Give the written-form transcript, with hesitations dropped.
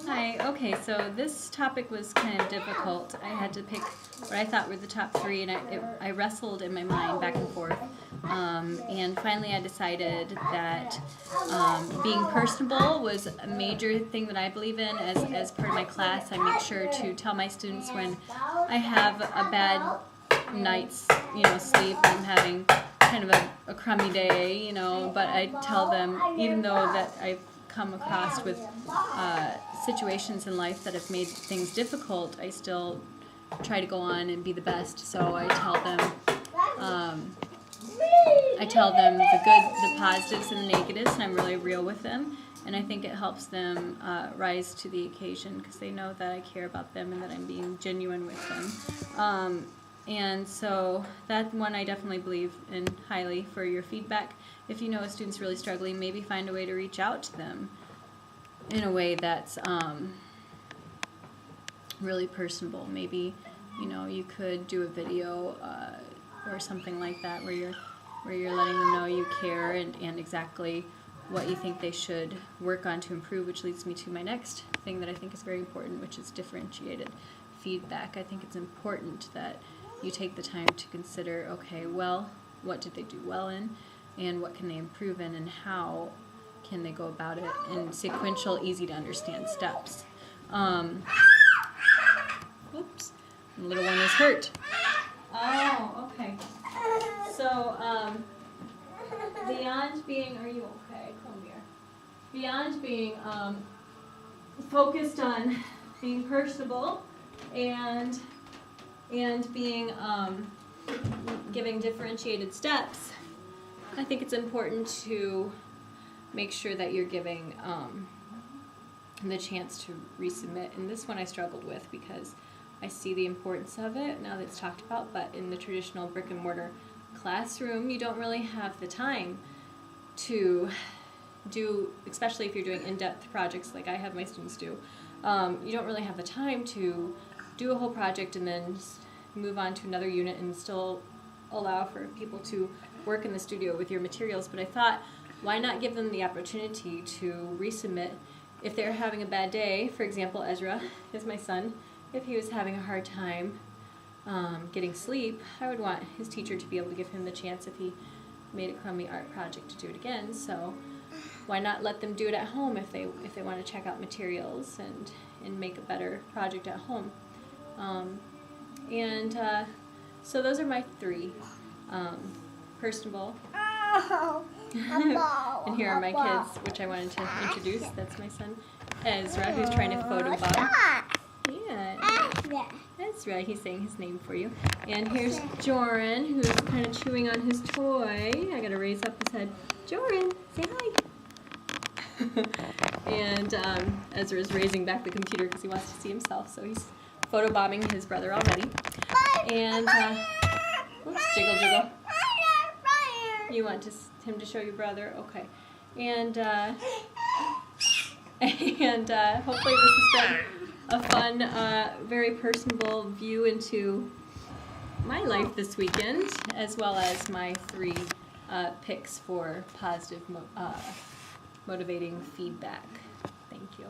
Hi, okay, so this topic was kind of difficult. I had to pick what I thought were the top three, and I wrestled in my mind back and forth. And finally I decided that being personable was a major thing that I believe in. As part of my class, I make sure to tell my students when I have a bad night's sleep, I'm having kind of a crummy day, but I tell them, even though that I've come across with situations in life that have made things difficult, I still try to go on and be the best. So I tell them the good, the positives, and the negatives, and I'm really real with them. And I think it helps them rise to the occasion because they know that I care about them and that I'm being genuine with them. And so that one I definitely believe in highly for your feedback. If you know a student's really struggling, maybe find a way to reach out to them in a way that's really personable. Maybe you could do a video or something like that where you're letting them know you care and exactly what you think they should work on to improve, which leads me to my next thing that I think is very important, which is differentiated feedback. I think it's important that you take the time to consider, okay, well, what did they do well in, and what can they improve in, and how can they go about it in sequential, easy to understand steps. Oops, the little one is hurt. Oh, okay. So, beyond being, are you okay? Come here. Beyond being focused on being personable and being giving differentiated steps, I think it's important to make sure that you're giving the chance to resubmit. And this one I struggled with because I see the importance of it now that it's talked about, but in the traditional brick and mortar classroom, you don't really have the time to do, especially if you're doing in-depth projects like I have my students do, you don't really have the time to do a whole project and then move on to another unit and still allow for people to work in the studio with your materials. But I thought, why not give them the opportunity to resubmit if they're having a bad day? For example, Ezra is my son. If he was having a hard time getting sleep, I would want his teacher to be able to give him the chance, if he made a crummy art project, to do it again. So why not let them do it at home if they want to check out materials and make a better project at home. So those are my three. Personable. And here are my kids, which I wanted to introduce. That's my son, Ezra, who's trying to photobomb. Yeah, Ezra, he's saying his name for you. And here's Joran, who's kind of chewing on his toy. I gotta raise up his head. Joran, say hi. And Ezra's raising back the computer because he wants to see himself, so he's photobombing his brother already. And whoops, jiggle jiggle. You want him to show your brother? Okay. And hopefully this has been a fun, very personable view into my life this weekend, as well as my three picks for positive, motivating feedback. Thank you.